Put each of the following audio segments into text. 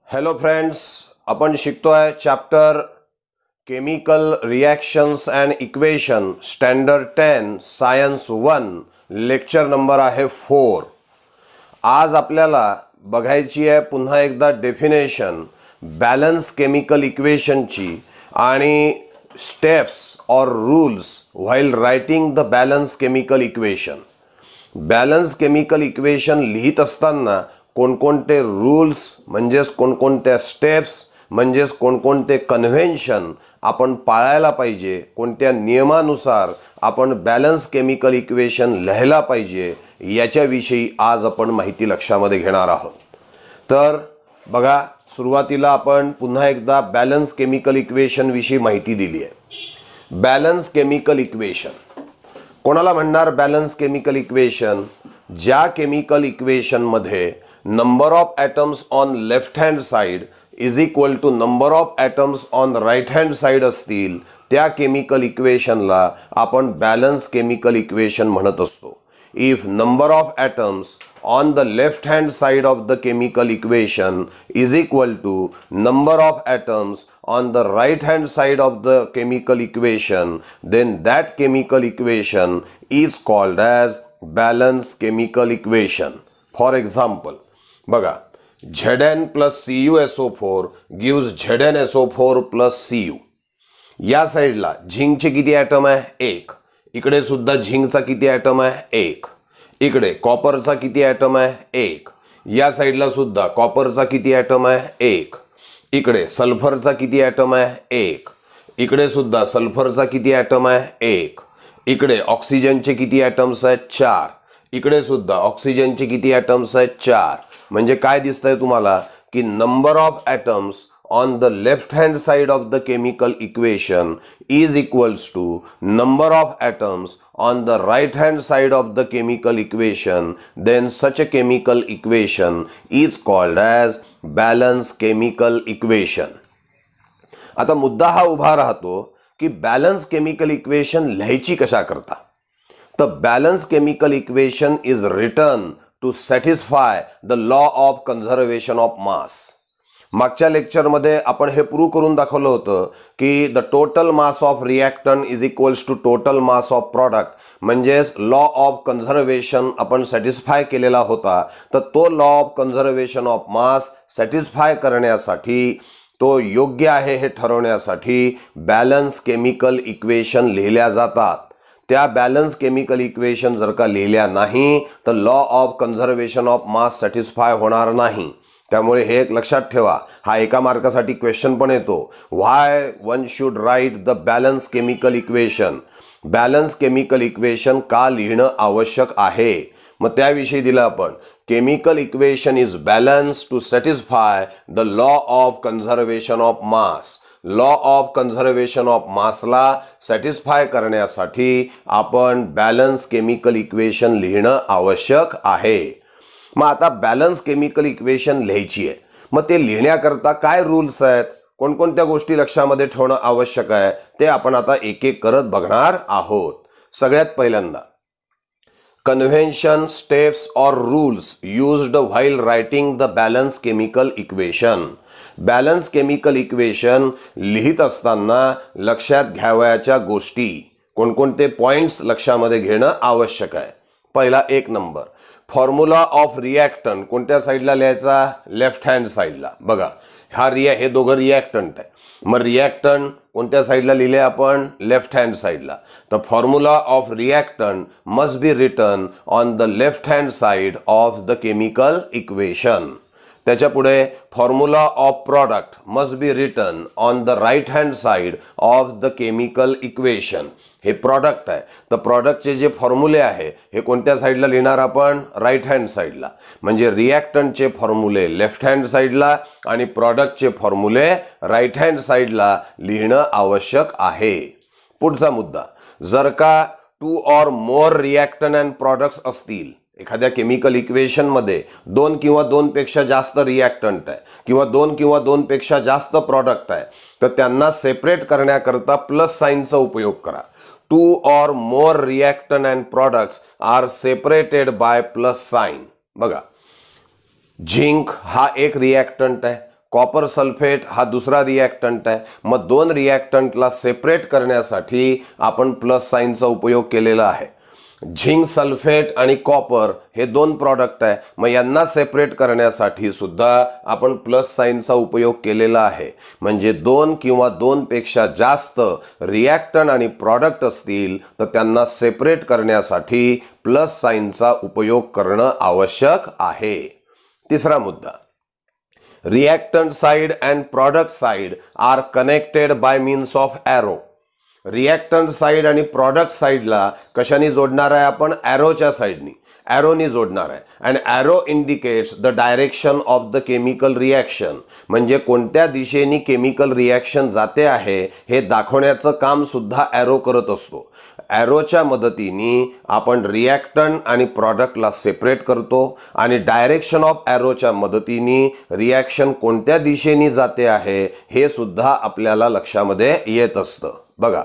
Hello friends, आपण शिकतोय chapter chemical reactions and equation standard 10 science 1 lecture number आहे 4। आज आपल्याला बघायची आहे पुन्हा एकदा डेफिनेशन बॅलन्स केमिकल इक्वेशनची आणि स्टेप्स और rules while writing the balance chemical equation. Balance chemical equation लिहित असताना कोणकोणते रूल्स म्हणजेच कोणकोणत्या स्टेप्स म्हणजेच कोणकोणते कन्व्हेन्शन आपण पाळायला पाहिजे, कोणत्या नियमानुसार आपण बॅलन्स केमिकल इक्वेशन लिहायला पाहिजे याच्याविषयी आज आपण माहिती लक्षामध्ये घेणार आहोत। तर बघा, सुरुवातीला आपण पुन्हा एकदा बॅलन्स केमिकल इक्वेशन विषयी माहिती दिली आहे। बॅलन्स केमिकल इक्वेशन कोणाला म्हणणार? बॅलन्स केमिकल इक्वेशन ज्या केमिकल इक्वेशन मध्ये number of atoms on left hand side is equal to number of atoms on right hand side असतील त्या केमिकल इक्वेशनला आपण बॅलन्स केमिकल इक्वेशन म्हणत असतो। If number of atoms on the left hand side of the chemical equation is equal to number of atoms on the right hand side of the chemical equation, then that chemical equation is called as balanced chemical equation. For example, बघा, Zn plus CuSO4 gives ZnSO4 plus Cu। या साइडला झिंकचे किती item आहे? 1। इकडे सुद्धा झिंकचा किती item आहे? 1। इकडे कॉपरचा किती ॲटम आहे? 1। या साइडला सुद्धा कॉपरचा किती ॲटम आहे? 1। इकडे सल्फरचा किती ॲटम आहे? 1। इकडे सुद्धा सल्फरचा किती ॲटम आहे? 1। इकडे ऑक्सिजनचे किती ॲटम्स आहेत? 4। इकडे सुद्धा ऑक्सिजनचे किती ॲटम्स आहेत? 4। म्हणजे काय दिसतंय तुम्हाला की number of atoms on the left hand side of the chemical equation is equals to number of atoms on the right hand side of the chemical equation, then such a chemical equation is called as balanced chemical equation। आता मुद्दा हा उभा राहतो की balance chemical equation लिहायची कशा करता? तर balance chemical equation is written to satisfy the law of conservation of mass. मागच्या लेक्चरमध्ये आपण हे प्रूव्ह करून दाखवलं होतं की the total mass of reactant is equals to total mass of product, म्हणजेच लॉ ऑफ कन्झर्वेशन आपण सॅटिस्फाय केलेला होता। तर तो law of conservation of mass satisfy करण्यासाठी, तो योग्य आहे हे ठरवण्यासाठी बॅलन्स केमिकल इक्वेशन लिहिल्या जातात। त्या बॅलन्स केमिकल इक्वेशन जर का लिहिल्या नाही तर law of conservation of mass satisfy होणार नाही। त्यामुळे हे एक लक्षात ठेवा, हा एका मार्कासाठी क्वेश्चन पण येतो, why one should write the balance chemical equation. Balance chemical equation का लिहिणं आवश्यक आहे? मग त्याविषयी दिलं आपण, chemical equation is balance to satisfy the law of conservation of mass. Law of conservation of मासला सॅटिस्फाय करण्यासाठी आपण बॅलन्स केमिकल इक्वेशन लिहिणं आवश्यक आहे। मग आता बॅलन्स केमिकल इक्वेशन लिहायची आहे, मग ते लिहिण्याकरता काय रूल्स आहेत, कोणकोणत्या गोष्टी लक्षामध्ये ठेवणं आवश्यक आहे ते आपण आता एक एक करत बघणार आहोत। सगळ्यात पहिल्यांदा कन्व्हेन्शन, स्टेप्स और rules used while writing the balance chemical equation. Balance chemical equation लिहित असताना लक्षात घ्यावयाच्या गोष्टी, कोणकोणते पॉइंट्स लक्षामध्ये घेणं आवश्यक आहे। पहिला 1 नंबर, फॉर्म्युला ऑफ रिॲक्टंट कोणत्या साईडला लिहायचा? लेफ्ट हँड साईडला। बघा, हे दोघं रिॲक्टंट आहे, मग रिॲक्टंट कोणत्या साईडला लिहिले आपण? लेफ्ट हँड साईडला। तर formula of reactant must be written on the left hand side of the chemical equation. त्याच्या पुढे formula of product must be written on the right hand side of the chemical equation. हे product आहे, तर प्रॉडक्टचे जे फॉर्म्युले आहे हे कोणत्या साईडला लिहिणार आपण? राईट हँड साईडला। म्हणजे रिॲक्टंटचे फॉर्म्युले लेफ्ट हँड साईडला आणि प्रॉडक्टचे फॉर्म्युले राईट हँड साईडला लिहिणं आवश्यक आहे। पुढचा मुद्दा, जर का 2 or more reactant and products असतील, एखाद्या केमिकल इक्वेशन मध्ये 2 किंवा 2 पेक्षा जास्त रिॲक्टंट आहे किंवा 2 किंवा 2 पेक्षा जास्त प्रॉडक्ट आहे, तर त्यांना सेपरेट करण्याकरता प्लस साइनचा उपयोग करा। 2 or more reactant and products are separated by plus sign। बघा, झिंक हा एक रिॲक्टंट आहे, कॉपर सल्फेट हा दुसरा रिॲक्टंट आहे. मग दोन रिॲक्टंटला सेपरेट करण्यासाठी आपण प्लस साईनचा उपयोग केलेला आहे. झिंक सल्फेट आणि कॉपर हे दोन प्रॉडक्ट आहे. मग यांना सेपरेट करण्यासाठी सुद्धा आपण प्लस साईनचा उपयोग केलेला आहे. म्हणजे दोन किंवा दोनपेक्षा जास्त रिॲक्टंट आणि प्रॉडक्ट असतील तर त्यांना सेपरेट करण्यासाठी प्लस साईनचा उपयोग करणं आवश्यक आहे. तिसरा मुद्दा, reactant side and product side are connected by means of arrow. Reactant side आणि प्रॉडक्ट साइडला कशाने जोडणार आहे आपण? ॲरोच्या साइडनी, ॲरोनी जोडणार आहे. And arrow indicates the direction of the chemical reaction. म्हणजे कोणत्या दिशेने केमिकल रिॲक्शन जाते आहे हे दाखवण्याचं काम सुद्धा ॲरो करत असतो. ॲरोच्या मदतीने आपण रिॲक्टंट आणि प्रॉडक्टला सेपरेट करतो आणि डायरेक्शन ऑफ ॲरोच्या मदतीने रिॲक्शन कोणत्या दिशेने जाते आहे हे सुद्धा आपल्याला लक्षामध्ये येत असतं. बघा,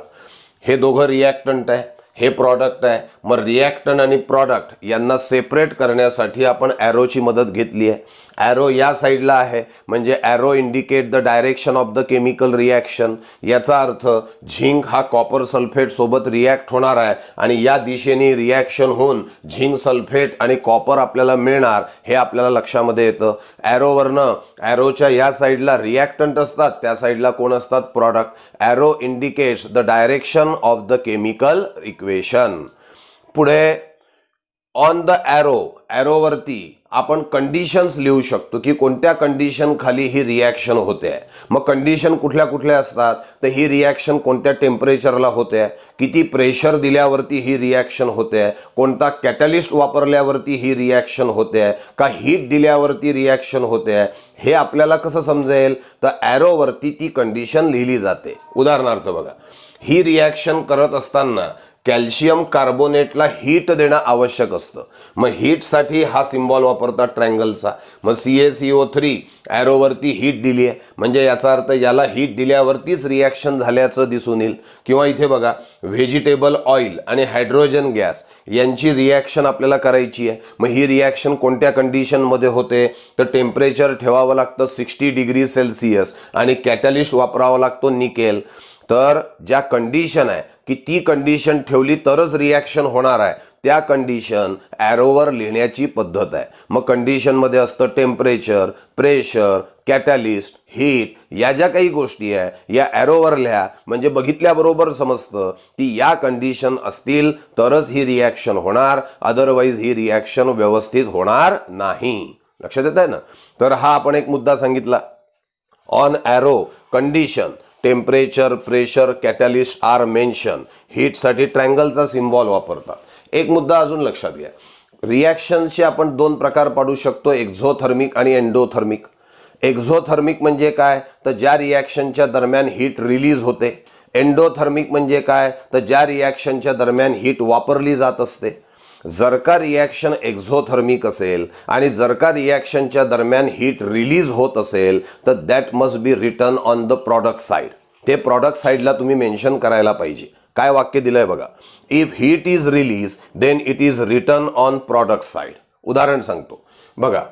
हे दोघं रिॲक्टंट आहे, हे प्रॉडक्ट आहे. मग रिॲक्टंट आणि प्रॉडक्ट यांना सेपरेट करण्यासाठी आपण ॲरोची मदत घेतली आहे. ॲरो या साईडला आहे म्हणजे arrow indicate the direction of the chemical reaction. याचा अर्थ झिंक हा कॉपर सल्फेट सोबत रिॲक्ट होणार आहे आणि या दिशेने रिॲक्शन होऊन झिंक सल्फेट आणि कॉपर आपल्याला मिळणार हे आपल्याला लक्षामध्ये येतं. ॲरोवरनं ॲरोच्या या साईडला रिॲक्टंट असतात, त्या साईडला कोण असतात? Product. Arrow indicates the direction of the chemical equation. पुढे ऑन द ॲरो, ॲरोवरती आपण कंडिशन्स लिहू शकतो की कोणत्या कंडिशन खाली ही रिॲक्शन होते आहे. मग कंडिशन कुठल्या कुठल्या असतात? तर ही रिॲक्शन कोणत्या टेम्परेचरला होते आहे, किती प्रेशर दिल्यावरती ही रिॲक्शन होते आहे, कोणता कॅटलिस्ट वापरल्यावरती ही रिॲक्शन होते आहे, का हीट दिल्यावरती रिॲक्शन होते आहे, हे आपल्याला कसं समजेल? तर ॲरोवरती ती कंडिशन लिहिली जाते. उदाहरणार्थ बघा, ही रिॲक्शन करत असताना कॅल्शियम कार्बोनेटला हीट देणं आवश्यक असतं. मग हीटसाठी हा सिम्बॉल वापरतात ट्रायंगलचा. मग CaCO3 ॲरोवरती हीट दिली आहे म्हणजे याचा अर्थ याला हीट दिल्यावरतीच रिॲक्शन झाल्याचं दिसून येईल. किंवा इथे बघा, व्हेजिटेबल ऑइल आणि हायड्रोजन गॅस यांची रिॲक्शन आपल्याला करायची आहे. मग ही रिॲक्शन कोणत्या कंडिशनमध्ये होते? तर टेम्परेचर ठेवावं लागतं 60 डिग्री सेल्सिअस आणि कॅटलिस्ट वापरावा लागतो निकेल. तर ज्या कंडिशन आहे की ती कंडिशन ठेवली तरच रिॲक्शन होणार आहे, त्या कंडिशन ॲरोवर लिहिण्याची पद्धत आहे. मग कंडिशनमध्ये असतं टेम्परेचर, प्रेशर, कॅटलिस्ट, हीट, या ज्या काही गोष्टी आहे या ॲरोवर लिहा. म्हणजे बघितल्याबरोबर समजतं की या कंडिशन असतील तरच ही रिॲक्शन होणार, अदरवाईज ही रिॲक्शन व्यवस्थित होणार नाही. लक्षात येत आहे ना? तर हा आपण एक मुद्दा सांगितला. On arrow condition, temperature, pressure, catalyst are mention. हीटसाठी ट्रायंगलचा सिम्बॉल वापरतात. एक मुद्दा अजून लक्षात घ्या, रिॲक्शनचे आपण दोन प्रकार पाडू शकतो, एक्झोथर्मिक आणि एंडोथर्मिक. एक्झोथर्मिक म्हणजे काय? तर ज्या रिॲक्शनच्या दरम्यान हीट रिलीज होते. एंडोथर्मिक म्हणजे काय? तर ज्या रिॲक्शनच्या दरम्यान हीट वापरली जात असते. जर का रिॲक्शन एक्झोथर्मिक असेल आणि जर का रिॲक्शनच्या दरम्यान हीट रिलीज होत असेल तर that must be written on the product side. ते प्रॉडक्ट साइडला तुम्ही मेन्शन करायला पाहिजे. काय वाक्य दिलंय बघा, if heat is release then it is written on product side. उदाहरण सांगतो बघा,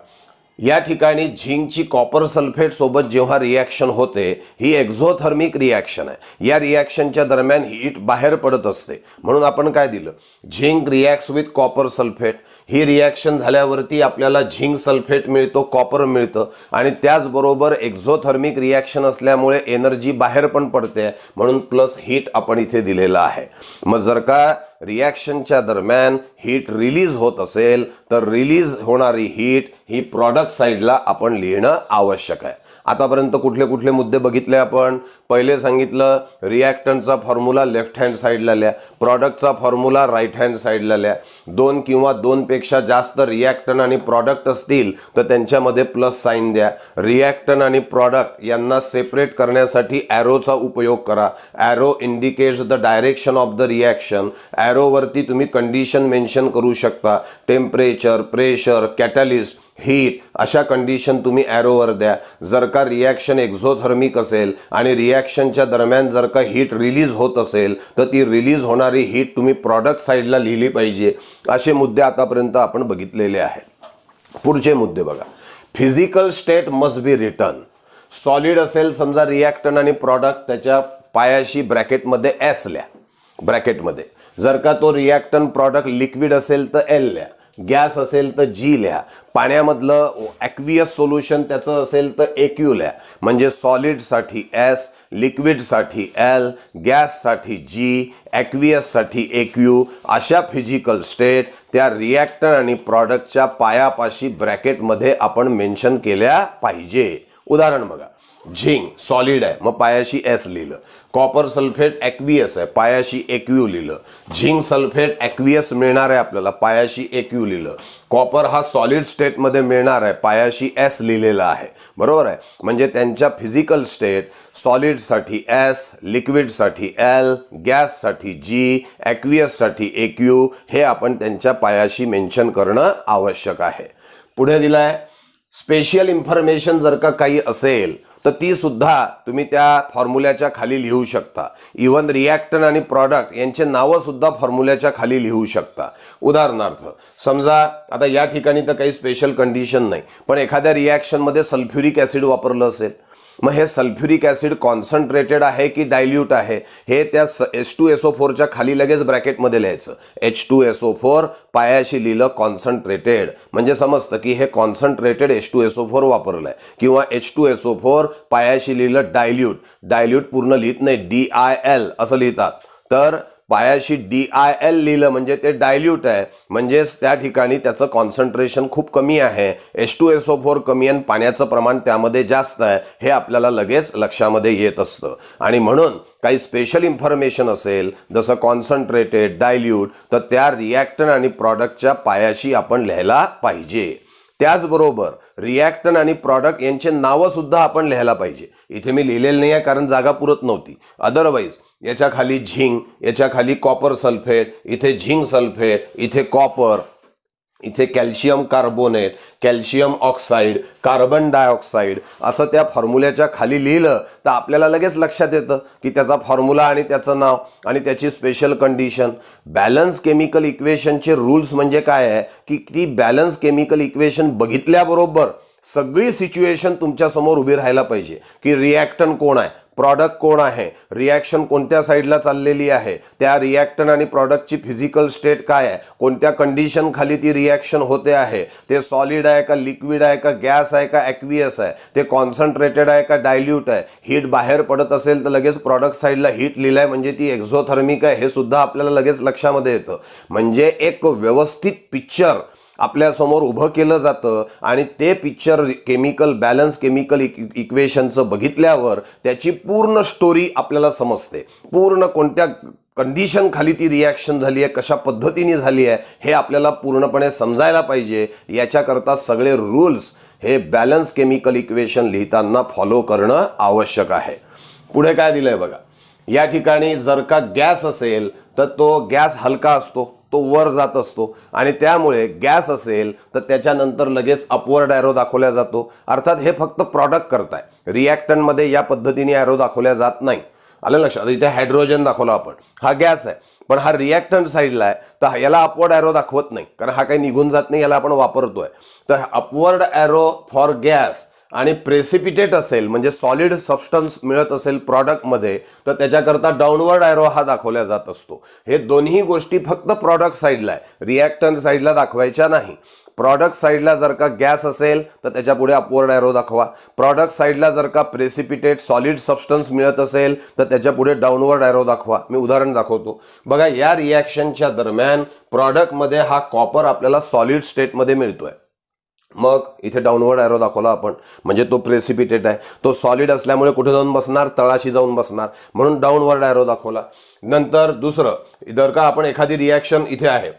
या ठिकाणी झिंकची कॉपर सल्फेट सोबत जेव्हा रिॲक्शन होते ही एक्झोथर्मिक रिॲक्शन आहे. या रिॲक्शनच्या दरम्यान हीट बाहेर पडत असते म्हणून आपण काय दिलं? Zinc reacts with copper sulphate. He reaction झाल्यावरती आपल्याला झिंक सल्फेट मिळतो, कॉपर मिळतं आणि त्याचबरोबर एक्झोथर्मिक रिॲक्शन असल्यामुळे एनर्जी बाहेर पण पडते म्हणून प्लस हीट आपण इथे दिलेलं आहे. मग जर का रिॲक्शनच्या दरम्यान हीट रिलीज होत असेल तर रिलीज होणारी हीट ही प्रॉडक्ट साइडला आपण लिहिणं आवश्यक आहे. आतापर्यंत कुठले कुठले मुद्दे बघितले आपण? पहिले सांगितलं रिॲक्टंटचा फॉर्म्युला लेफ्ट हँड साईडला लिहा, प्रॉडक्टचा फॉर्म्युला राईट हँड साईडला लिहा. दोन किंवा दोनपेक्षा जास्त रिॲक्टंट आणि प्रॉडक्ट असतील तर त्यांच्यामध्ये प्लस साईन द्या. रिॲक्टंट आणि प्रॉडक्ट यांना सेपरेट करण्यासाठी ॲरोचा उपयोग करा. Arrow indicates the direction of the reaction. ॲरोवरती तुम्ही कंडिशन मेन्शन करू शकता. टेम्परेचर, प्रेशर, कॅटलिस्ट, हीट अशा कंडिशन तुम्ही ॲरोवर द्या. जर का रिॲक्शन एक्झोथर्मिक असेल आणि रिॲक्शनच्या दरम्यान जर का हीट रिलीज होत असेल तर ती रिलीज होणारी हीट तुम्ही प्रॉडक्ट साईडला लिहिली पाहिजे. असे मुद्दे आतापर्यंत आपण बघितलेले आहेत. पुढचे मुद्दे बघा, physical state must be return. Solid असेल समजा रिॲक्टन आणि प्रॉडक्ट, त्याच्या पायाशी ब्रॅकेटमध्ये एस लिहा ब्रॅकेटमध्ये. जर का तो रिॲक्टन प्रॉडक्ट लिक्विड असेल तर एल लिहा, गॅस असेल तर जी लिहा, पाण्यामधलं ॲक्वियस सोल्युशन त्याचं असेल तर एक्यू लिहा. म्हणजे सॉलिडसाठी एस, लिक्विडसाठी एल, गॅससाठी जी, ॲक्वियससाठी एक्यू. अशा फिजिकल स्टेट त्या रिॲक्टर आणि प्रॉडक्टच्या पायापाशी ब्रॅकेटमध्ये आपण मेन्शन केल्या पाहिजे. उदाहरण बघा, झिंक सॉलिड आहे मग पायाशी एस लिहिलं. कॉपर सल्फेट ॲक्वियस आहे पायाशी एक्यू लिहिलं. झिंक सल्फेट ॲक्वियस मिळणार आहे आपल्याला, पायाशी एक्यू लिहिलं. कॉपर हा सॉलिड स्टेटमध्ये मिळणार आहे, पायाशी एस लिहिलेला आहे. बरोबर आहे. म्हणजे त्यांच्या फिजिकल स्टेट सॉलिडसाठी एस, लिक्विडसाठी एल, गॅससाठी जी, ॲक्वियससाठी एक्यू हे आपण त्यांच्या पायाशी मेन्शन करणं आवश्यक आहे. पुढे दिलाय स्पेशल इन्फॉर्मेशन जर का काही असेल तर ती सुद्धा तुम्ही त्या फॉर्म्युल्याच्या खाली लिहू शकता. इव्हन रिॲक्टन आणि प्रॉडक्ट यांचे नावं सुद्धा फॉर्म्युल्याच्या खाली लिहू शकता. उदाहरणार्थ समजा आता या ठिकाणी तर काही स्पेशल कंडिशन नाही, पण एखाद्या रिॲक्शनमध्ये सल्फ्युरिक ॲसिड वापरलं असेल, मग हे सल्फ्युरिक ॲसिड कॉन्सन्ट्रेटेड आहे की डायल्यूट आहे हे त्या H2SO4च्या खाली लगेच ब्रॅकेटमध्ये लिहायचं. H2SO4 पायाशी लिहिलं कॉन्सन्ट्रेटेड, म्हणजे समजतं की हे कॉन्सन्ट्रेटेड H2SO4 वापरलं आहे. किंवा H2SO4 पायाशी लिहिलं डायल्यूट, डायल्यूट पूर्ण लिहित नाही, DIL असं लिहितात. तर पायाशी DIL लिहिलं म्हणजे ते डायल्यूट आहे, म्हणजेच त्या ठिकाणी त्याचं कॉन्सन्ट्रेशन खूप कमी आहे. H2SO4 कमी आणि पाण्याचं प्रमाण त्यामध्ये जास्त आहे हे आपल्याला लगेच लक्षामध्ये येत असतं. आणि म्हणून काही स्पेशल इन्फॉर्मेशन असेल जसं कॉन्सन्ट्रेटेड, डायल्यूट, तर त्या रिॲक्टन आणि प्रॉडक्टच्या पायाशी आपण लिहायला पाहिजे. त्याचबरोबर रिॲक्टन आणि प्रॉडक्ट यांचे नावं सुद्धा आपण लिहायला पाहिजे. इथे मी लिहिलेलं नाही आहे कारण जागा पुरत नव्हती. अदरवाईज याच्या खाली झिंक, याच्या खाली कॉपर सल्फेट, इथे झिंक सल्फेट, इथे कॉपर, इथे calcium carbonate, calcium oxide, carbon dioxide असं त्या फॉर्म्युल्याच्या खाली लिहिलं तर आपल्याला लगेच लक्षात येतं की त्याचा फॉर्म्युला आणि त्याचं नाव आणि त्याची स्पेशल कंडिशन. बॅलन्स केमिकल इक्वेशनचे रूल्स म्हणजे काय आहे की ती बॅलन्स केमिकल इक्वेशन बघितल्याबरोबर सगळी सिच्युएशन तुमच्यासमोर उभी राहायला पाहिजे की रिॲक्टन कोण आहे, प्रॉडक्ट कोण आहे, रिॲक्शन कोणत्या साईडला चाललेली आहे, त्या रिॲक्टन आणि प्रॉडक्टची फिजिकल स्टेट काय आहे, कोणत्या कंडिशन खाली ती रिॲक्शन होते आहे, ते सॉलिड आहे का, लिक्विड आहे का, गॅस आहे का, ॲक्वियस आहे, ते कॉन्सन्ट्रेटेड आहे का डायल्यूट आहे, हीट बाहेर पडत असेल तर लगेच प्रॉडक्ट साईडला हीट लिहिलंय म्हणजे ती एक्झोथर्मिक आहे हे सुद्धा आपल्याला लगेच लक्षामध्ये येतं. म्हणजे एक व्यवस्थित पिक्चर आपल्यासमोर उभं केलं जातं आणि ते पिक्चर केमिकल बॅलन्स केमिकल इक्वेशनचं बघितल्यावर त्याची पूर्ण स्टोरी आपल्याला समजते. पूर्ण कोणत्या कंडिशन खाली ती रिॲक्शन झाली आहे, कशा पद्धतीने झाली आहे हे आपल्याला पूर्णपणे समजायला पाहिजे. याच्याकरता सगळे रूल्स हे बॅलन्स केमिकल इक्वेशन लिहिताना फॉलो करणं आवश्यक आहे. पुढे काय दिलंय बघा, या ठिकाणी जर का गॅस असेल तर तो गॅस हलका असतो, तो वर जात असतो आणि त्यामुळे गॅस असेल तर त्याच्यानंतर लगेच अपवर्ड ॲरो दाखवला जातो. अर्थात हे फक्त प्रॉडक्ट करताय, रिॲक्टनमध्ये या पद्धतीने ॲरो दाखवल्या जात नाही. आलं लक्षात. इथे हायड्रोजन दाखवला आपण, हा गॅस आहे पण हा रिॲक्टंट साईडला आहे तर याला अपवर्ड ॲरो दाखवत नाही कारण हा काही निघून जात नाही, याला आपण वापरतोय. तर अपवर्ड ॲरो फॉर गॅस आणि प्रेसिपिटेट असेल म्हणजे सॉलिड सबस्टन्स मिळत असेल प्रॉडक्टमध्ये तर त्याच्याकरता डाऊनवर्ड ॲरो हा दाखवला जात असतो. हे दोन्ही गोष्टी फक्त प्रॉडक्ट साईडला आहे, रिॲक्टंट साईडला दाखवायच्या नाही. प्रॉडक्ट साईडला जर का गॅस असेल तर त्याच्या पुढे अपवर्ड ॲरो दाखवा. प्रॉडक्ट साईडला जर का प्रेसिपिटेट सॉलिड सबस्टन्स मिळत असेल तर त्याच्या पुढे डाऊनवर्ड ॲरो दाखवा. मी उदाहरण दाखवतो बघा. या रिॲक्शनच्या दरम्यान प्रॉडक्टमध्ये हा कॉपर आपल्याला सॉलिड स्टेटमध्ये मिळतोय, मग इथे डाऊनवर्ड ॲरो दाखवला आपण म्हणजे तो प्रेसिपिटेट आहे. तो सॉलिड असल्यामुळे कुठे जाऊन बसणार, तळाशी जाऊन बसणार, म्हणून डाऊनवर्ड ॲरो दाखवला. नंतर दुसरं जर का आपण एखादी रिॲक्शन इथे आहे,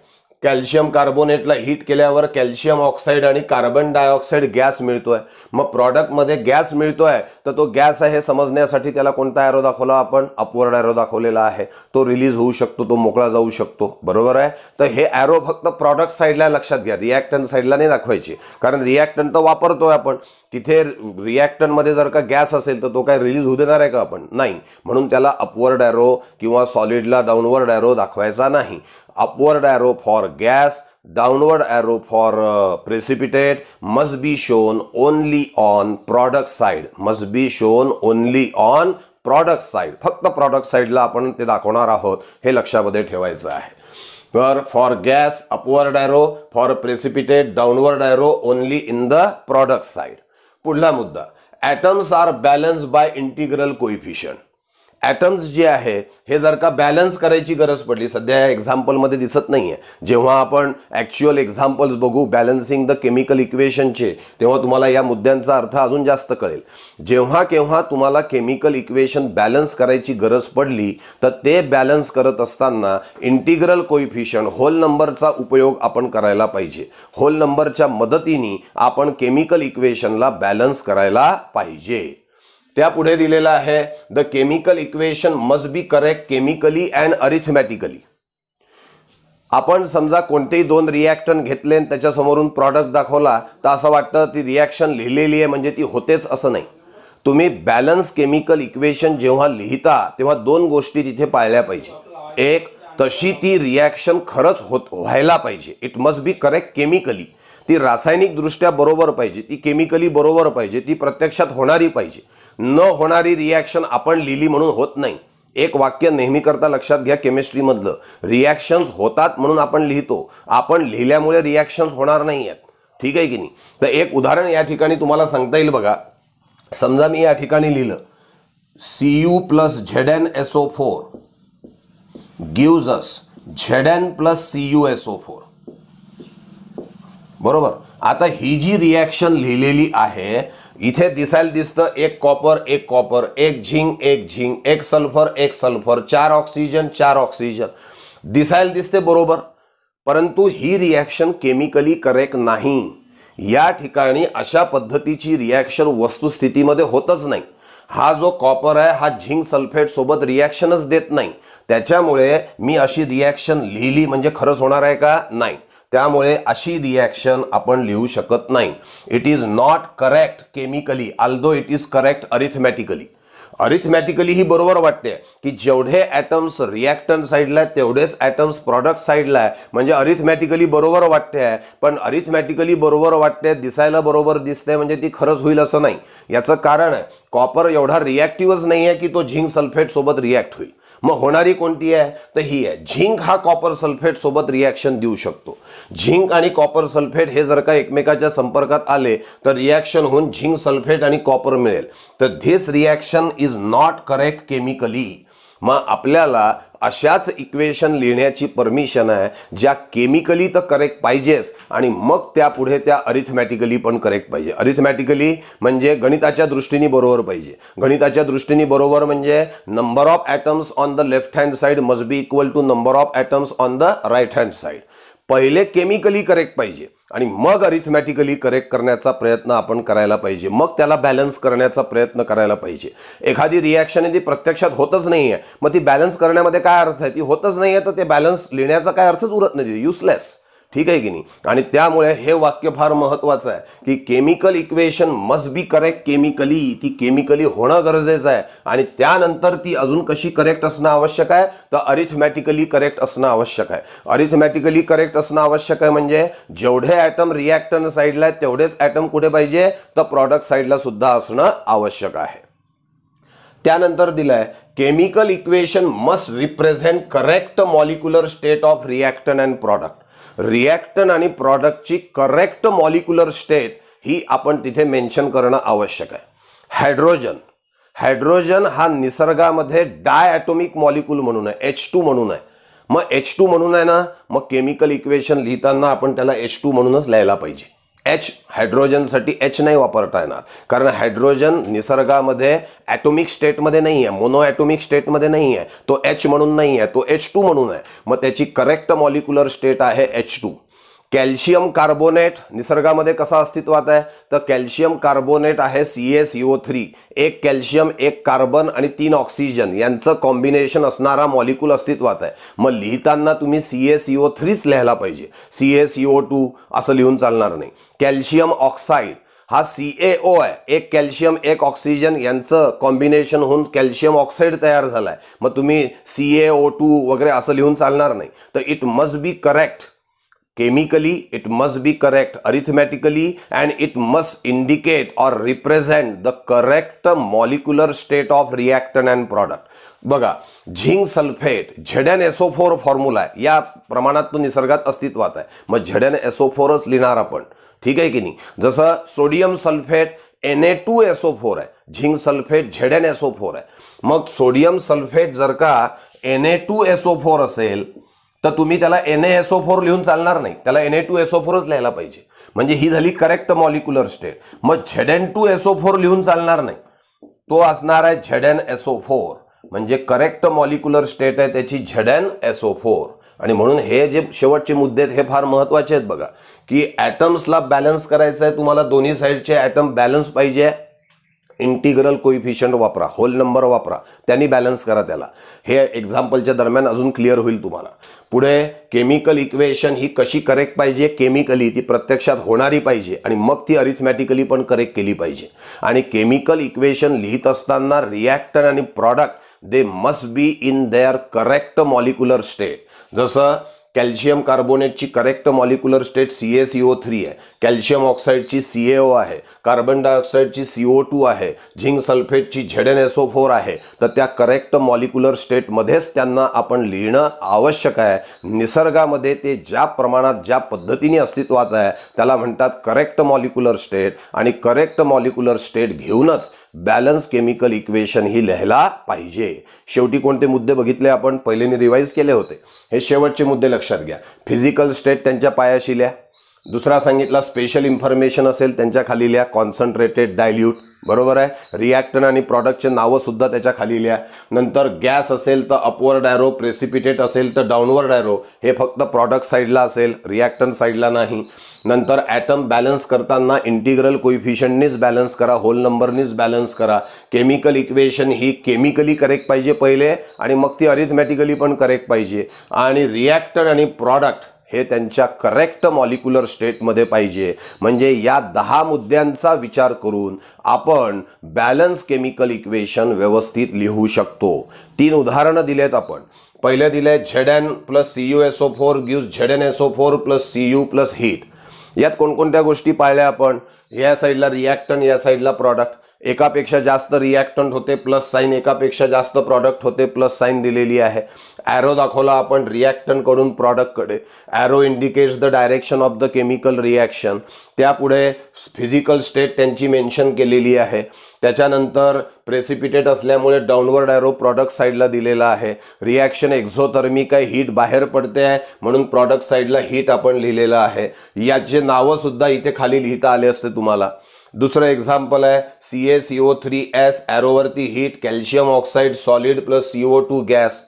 कॅल्शियम कार्बोनेटला हीट केल्यावर कॅल्शियम ऑक्साईड आणि कार्बन डायऑक्साईड गॅस मिळतोय, मग प्रॉडक्टमध्ये गॅस मिळतोय तर तो गॅस आहे हे समजण्यासाठी त्याला कोणता ॲरो दाखवला आपण, अपवर्ड ॲरो दाखवलेला आहे. तो रिलीज होऊ शकतो, तो मोकळा जाऊ शकतो, बरोबर आहे. तर हे ॲरो फक्त प्रॉडक्ट साईडला लक्षात घ्या, रिॲक्टंट साईडला नाही दाखवायची कारण रिॲक्टंट तर वापरतोय आपण. तिथे रिॲक्टंटमध्ये जर का गॅस असेल तर तो काय रिलीज होऊ देणार आहे का आपण, नाही. म्हणून त्याला अपवर्ड ॲरो किंवा सॉलिडला डाऊनवर्ड ॲरो दाखवायचा नाही. Upward arrow for gas, downward arrow for precipitate must be shown only on product side, must be shown only on product side. फक्त product साईडला आपण ते दाखवणार आहोत, हे लक्षामध्ये ठेवायचं आहे. तर for gas upward arrow, for precipitate downward arrow only in the product side. पुढला मुद्दा, atoms are balance by integral coefficient. Atoms जे आहे हे जर का बॅलन्स करायची गरज पडली, सध्या या एक्झाम्पलमध्ये दिसत नाहीये, जेव्हा आपण ॲक्च्युअल एक्झाम्पल्स बघू बॅलन्सिंग द केमिकल इक्वेशनचे, तेव्हा तुम्हाला या मुद्द्यांचा अर्थ अजून जास्त कळेल. जेव्हा केव्हा तुम्हाला केमिकल इक्वेशन बॅलन्स करायची गरज पडली तर ते बॅलन्स करत असताना इंटिग्रल कोइफिशियंट होल नंबरचा उपयोग आपण करायला पाहिजे. होल नंबरच्या मदतीने आपण केमिकल इक्वेशनला बॅलन्स करायला पाहिजे. त्यापुढे दिलेला आहे the chemical equation must be correct chemically and arithmetically. आपण समजा कोणतेही दोन रिॲक्टन घेतले आणि त्याच्या समोरून प्रॉडक्ट दाखवला तर असं वाटतं ती रिॲक्शन लिहिलेली आहे म्हणजे ती होतेच असं नाही. तुम्ही बॅलन्स केमिकल इक्वेशन जेव्हा लिहिता तेव्हा दोन गोष्टी तिथे पाळल्या पाहिजे. एक, तशी ती रिॲक्शन खरंच व्हायला पाहिजे, it must be correct chemically. ती रासायनिक दृष्ट्या बरोबर पाहिजे, ती केमिकली बरोबर पाहिजे, ती प्रत्यक्षात होणारी पाहिजे. न होणारी रिॲक्शन आपण लिहिली म्हणून होत नाही. एक वाक्य नेहमी करता लक्षात घ्या, केमिस्ट्रीमधलं रिॲक्शन्स होतात म्हणून आपण लिहितो, आपण लिहिल्यामुळे रिॲक्शन्स होणार नाही आहेत. ठीक आहे की नाही. तर एक उदाहरण या ठिकाणी तुम्हाला सांगता येईल बघा. समजा मी या ठिकाणी लिहिलं Cu plus ZnSO4 gives us Zn plus CuSO4. बरोबर. आता ही जी रिॲक्शन लिहिलेली आहे इथे दिसायला दिसतं एक कॉपर, एक कॉपर, एक झिंक, एक झिंक, एक सल्फर, एक सल्फर, 4 ऑक्सिजन, 4 ऑक्सिजन दिसायला दिसते बरोबर. परंतु ही रिॲक्शन केमिकली करेक्ट नाही. या ठिकाणी अशा पद्धतीची रिॲक्शन वस्तुस्थितीमध्ये होतच नाही. हा जो कॉपर आहे हा झिंक सल्फेट सोबत रिॲक्शनच देत नाही. त्याच्यामुळे मी अशी रिॲक्शन लिहिली म्हणजे खरंच होणार आहे का? नाही. त्यामुळे अशी रिॲक्शन आपण लिहू शकत नाही. It is not correct chemically although it is correct arithmetically. Arithmetically ही बरोबर वाटते की जेवढे ॲटम्स रिॲक्टंट साईडला आहेत तेवढेच ॲटम्स प्रॉडक्ट साईडला आहे, म्हणजे अरिथमॅटिकली बरोबर वाटते आहे. पण अरिथमॅटिकली बरोबर वाटते, दिसायला बरोबर दिसते म्हणजे ती खरंच होईल असं नाही. याचं कारण आहे कॉपर एवढा रिॲक्टिव्हच नाही आहे की तो झिंक सल्फेट सोबत रिॲक्ट होईल. मग होणारी कोणती आहे तर ही आहे. झिंक हा कॉपर सल्फेट सोबत रिॲक्शन देऊ शकतो. झिंक आणि कॉपर सल्फेट हे जर का एकमेकाच्या संपर्कात आले तर रिॲक्शन होऊन झिंक सल्फेट आणि कॉपर मिळेल. तर this reaction is not correct chemically. मग आपल्याला अशाच इक्वेशन लिहिण्याची परमिशन आहे ज्या केमिकली तर करेक्ट पाहिजेच आणि मग त्यापुढे त्या अरिथमॅटिकली पण करेक्ट पाहिजे. अरिथमॅटिकली म्हणजे गणिताच्या दृष्टीने बरोबर पाहिजे. गणिताच्या दृष्टीने बरोबर म्हणजे number of atoms on the left hand side must be equal to number of atoms on the right hand side. पहिले केमिकली करेक्ट पाहिजे आणि मग अरिथमॅटिकली करेक्ट करण्याचा प्रयत्न आपण करायला पाहिजे. मग त्याला बॅलन्स करण्याचा प्रयत्न करायला पाहिजे. एखादी रिॲक्शन आहे ती प्रत्यक्षात होतच नाही आहे, मग ती बॅलन्स करण्यामध्ये काय अर्थ आहे? ती होतच नाही आहे तर ते बॅलन्स लिहिण्याचा काय अर्थच उरत नाही, युसलेस. ठीक आहे की नाही. आणि त्यामुळे हे वाक्य फार महत्त्वाचं आहे की chemical equation must be correct chemically. ती केमिकली होणं गरजेचं आहे आणि त्यानंतर ती अजून कशी करेक्ट असणं आवश्यक आहे तर अरिथमॅटिकली करेक्ट असणं आवश्यक आहे. अरिथमॅटिकली करेक्ट असणं आवश्यक आहे म्हणजे जेवढे ॲटम रिॲक्टंट साईडला आहेत तेवढेच ॲटम कुठे पाहिजे तर प्रॉडक्ट साईडला सुद्धा असणं आवश्यक आहे. त्यानंतर दिलाय chemical equation must represent correct molecular state of reactant and product. Reactant आणि प्रॉडक्टची करेक्ट मॉलिक्युलर स्टेट ही आपण तिथे मेन्शन करणं आवश्यक आहे. हायड्रोजन हा निसर्गामध्ये डायॲटॉमिक मॉलिक्यूल म्हणून आहे, H2 म्हणून आहे. मग H2 म्हणून आहे ना, मग केमिकल इक्वेशन लिहिताना आपण त्याला H2 म्हणूनच लिहायला पाहिजे. हायड्रोजनसाठी H नाही वापरता येणार कारण हायड्रोजन निसर्गामध्ये ॲटॉमिक स्टेटमध्ये नाही आहे, मोनो ॲटॉमिक स्टेटमध्ये नाही आहे. तो H म्हणून नाही आहे, तो H2 म्हणून आहे. मग त्याची करेक्ट मॉलिक्युलर स्टेट आहे H2. कॅल्शियम कार्बोनेट निसर्गामध्ये कसा अस्तित्वात आहे तर कॅल्शियम कार्बोनेट आहे CaCO3. एक कॅल्शियम, एक कार्बन आणि 3 ऑक्सिजन यांचं कॉम्बिनेशन असणारा मॉलिक्यूल अस्तित्वात आहे. मग लिहिताना तुम्ही CaCO3च लिहायला पाहिजे, CaCO2 असं लिहून चालणार नाही. कॅल्शियम ऑक्साईड हा CaO आहे, एक कॅल्शियम एक ऑक्सिजन यांचं कॉम्बिनेशन होऊन कॅल्शियम ऑक्साईड तयार झालाय. मग तुम्ही CaO2 वगैरे असं लिहून चालणार नाही. तर it must be correct chemically it must be correct, arithmetically, and it must indicate or represent the correct molecular state of reactant and product. बघा, झिंक सल्फेट ZnSO4 फॉर्म्युला आहे, या प्रमाणात तो निसर्गात अस्तित्वात आहे, मग ZnSO4च लिहिणार आपण, ठीक आहे की नाही. जसं सोडियम सल्फेट Na2SO4 आहे, झिंक सल्फेट ZnSO4 आहे. मग सोडियम सल्फेट जर का Na2SO4 असेल तर तुम्ही त्याला NaSO4 लिहून चालणार नाही, त्याला Na2SO4च लिहायला पाहिजे, म्हणजे ही झाली करेक्ट मॉलिक्युलर स्टेट. मग Zn2SO4 लिहून चालणार नाही, तो असणार आहे ZnSO4, म्हणजे करेक्ट मॉलिक्युलर स्टेट आहे त्याची ZnSO4. आणि म्हणून हे जे शेवटचे मुद्दे आहेत हे फार महत्त्वाचे आहेत बघा, की ॲटम्सला बॅलन्स करायचं आहे तुम्हाला, दोन्ही साईडचे ॲटम बॅलन्स पाहिजे, इंटिग्रल कोइफिशियंट वापरा, होल नंबर वापरा, त्यांनी बॅलन्स करा त्याला. हे एक्झाम्पलच्या दरम्यान अजून क्लिअर होईल तुम्हाला. पुढे केमिकल इक्वेशन ही कशी करेक्ट पाहिजे, केमिकली ती प्रत्यक्षात होणारी पाहिजे आणि मग ती अरिथमॅटिकली पण करेक्ट केली पाहिजे. आणि केमिकल इक्वेशन लिहित असताना रिॲक्टंट आणि product they must be in their correct molecular state. जसं कॅल्शियम कार्बोनेटची करेक्ट मॉलिक्युलर स्टेट CaCO3 आहे, कॅल्शियम ऑक्साईडची CaO आहे, कार्बन डायऑक्साईडची CO2 आहे, झिंक सल्फेटची ZnSO4 आहे. तर त्या करेक्ट मॉलिक्युलर स्टेटमध्येच त्यांना आपण लिहिणं आवश्यक आहे. निसर्गामध्ये ते ज्या प्रमाणात ज्या पद्धतीने अस्तित्वात आहे त्याला म्हणतात करेक्ट मॉलिक्युलर स्टेट, आणि करेक्ट मॉलिक्युलर स्टेट घेऊनच बॅलन्स केमिकल इक्वेशन ही लिहायला पाहिजे. शेवटी कोणते मुद्दे बघितले आपण, पहिल्याने रिवाईज केले होते, हे शेवटचे मुद्दे लक्षात घ्या. फिजिकल स्टेट त्यांच्या पायाशी लिहा. दुसरा सांगितला स्पेशल इन्फॉर्मेशन असेल त्यांच्या खाली लिहा, कॉन्सन्ट्रेटेड, डायल्यूट, बरोबर आहे. रिॲक्टंट आणि प्रॉडक्टचे नावं सुद्धा त्याच्या खाली लिहा. नंतर गॅस असेल तर अपवर्ड ॲरो, प्रेसिपिटेट असेल तर डाऊनवर्ड ॲरो, हे फक्त प्रॉडक्ट साईडला असेल, रिॲक्टंट साईडला नाही. नंतर ॲटम बॅलन्स करताना इंटिग्रल कोइफिशियंटनीच बॅलन्स करा, होल नंबरनीच बॅलन्स करा. केमिकल इक्वेशन ही केमिकली करेक्ट पाहिजे पहिले, आणि मग ती अरिथमॅटिकली पण करेक्ट पाहिजे. आणि रिॲक्टंट आणि प्रॉडक्ट हे त्यांच्या करेक्ट मॉलिक्युलर स्टेटमध्ये पाहिजे. म्हणजे या 10 मुद्द्यांचा विचार करून आपण बॅलन्स केमिकल इक्वेशन व्यवस्थित लिहू शकतो. 3 उदाहरणं दिलेत आपण. पहिले दिले Zn plus CuSO4 gives ZnSO4 plus Cu plus heat. यात कोणकोणत्या गोष्टी पाहिल्या आपण, या साईडला रिॲक्टंट, या साईडला प्रॉडक्ट. एकापेक्षा जास्त रिॲक्टंट होते प्लस साईन, एकापेक्षा जास्त प्रॉडक्ट होते प्लस साईन दिलेली आहे. ॲरो दाखवला आपण रिॲक्टंट कडून प्रॉडक्टकडे, arrow indicates the direction of the chemical reaction. त्यापुढे फिजिकल स्टेट त्यांची मेन्शन केलेली आहे. त्याच्यानंतर प्रेसिपिटेट असल्यामुळे डाऊनवर्ड ॲरो प्रॉडक्ट साईडला दिलेला आहे. रिॲक्शन एक्झोथर्मिक आहे, हीट बाहेर पडते आहे म्हणून प्रॉडक्ट साईडला हीट आपण लिहिलेलं आहे. याचे नावं सुद्धा इथे खाली लिहिता आले असते तुम्हाला. दुसरं एक्झाम्पल आहे CaCO3S, ॲरोवरती heat, calcium oxide solid plus CO2 gas.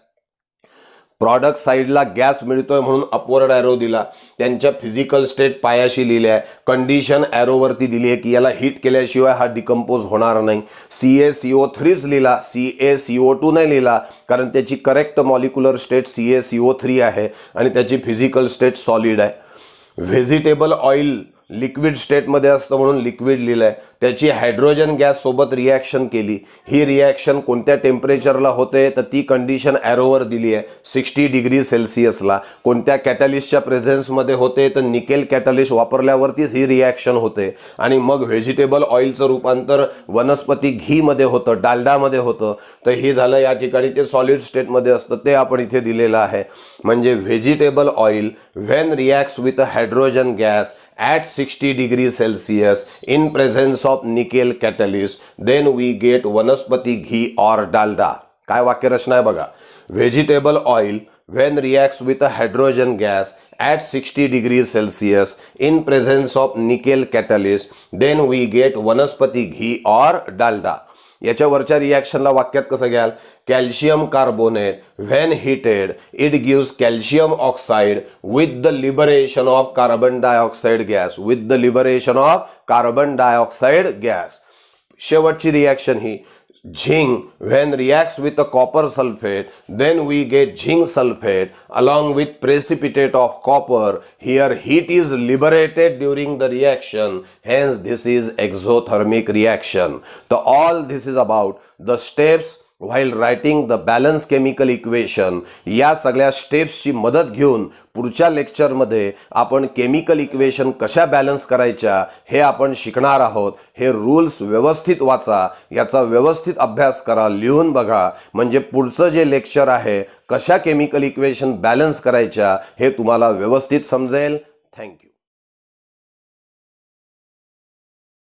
Product साईडला गॅस मिळतोय म्हणून अपवर्ड ॲरो दिला, त्यांच्या फिजिकल स्टेट पायाशी लिहिले आहे. कंडिशन ॲरोवरती दिली आहे की याला हीट केल्याशिवाय हा डिकम्पोज होणार नाही. CaCO3च लिहिला, CaCO2 नाही लिहिला, कारण त्याची करेक्ट मॉलिक्युलर स्टेट CaCO3 आहे आणि त्याची फिजिकल स्टेट सॉलिड आहे. व्हेजिटेबल ऑइल लिक्विड स्टेटमध्ये असतं म्हणून लिक्विड लिहिलं आहे. त्याची हायड्रोजन गॅस सोबत रिॲक्शन केली. ही रिॲक्शन कोणत्या टेम्परेचरला होते तर ती कंडिशन ॲरोवर दिली आहे, 60 डिग्री सेल्सिअसला. कोणत्या कॅटलिस्टच्या प्रेझेन्समध्ये होते तर निकेल कॅटलिस्ट वापरल्यावरतीच ही रिॲक्शन होते. आणि मग व्हेजिटेबल ऑइलचं रूपांतर वनस्पती घीमध्ये होतं, डालडामध्ये होतं. तर हे झालं या ठिकाणी ते सॉलिड स्टेटमध्ये असतं, ते आपण इथे दिलेलं आहे. म्हणजे vegetable oil when reacts with a hydrogen gas at 60 degrees Celsius in presence of nickel catalyst, then we get वनस्पती घी or डालडा. काय वाक्यरचना आहे बघा. Vegetable oil when reacts with a hydrogen gas at 60 degrees Celsius in presence of nickel catalyst, then we get वनस्पती घी or Dalda. याच्यावरच्या रिॲक्शनला वाक्यात कसं घ्याल, calcium carbonate when heated it gives calcium oxide with the liberation of carbon dioxide gas, with the liberation of carbon dioxide gas. शेवटची reaction ही zinc when reacts with a copper sulfate, then we get zinc sulfate along with precipitate of copper. Here heat is liberated during the reaction, hence this is exothermic reaction. So all this is about the steps while writing the balance chemical equation या सगळ्या स्टेप्सची मदत घेऊन पुढच्या लेक्चरमध्ये आपण chemical equation कशा balance करायच्या हे आपण शिकणार आहोत. हे रूल्स व्यवस्थित वाचा, याचा व्यवस्थित अभ्यास करा, लिहून बघा, म्हणजे पुढचं जे लेक्चर आहे कशा केमिकल इक्वेशन बॅलन्स करायच्या हे तुम्हाला व्यवस्थित समजेल. थँक्यू.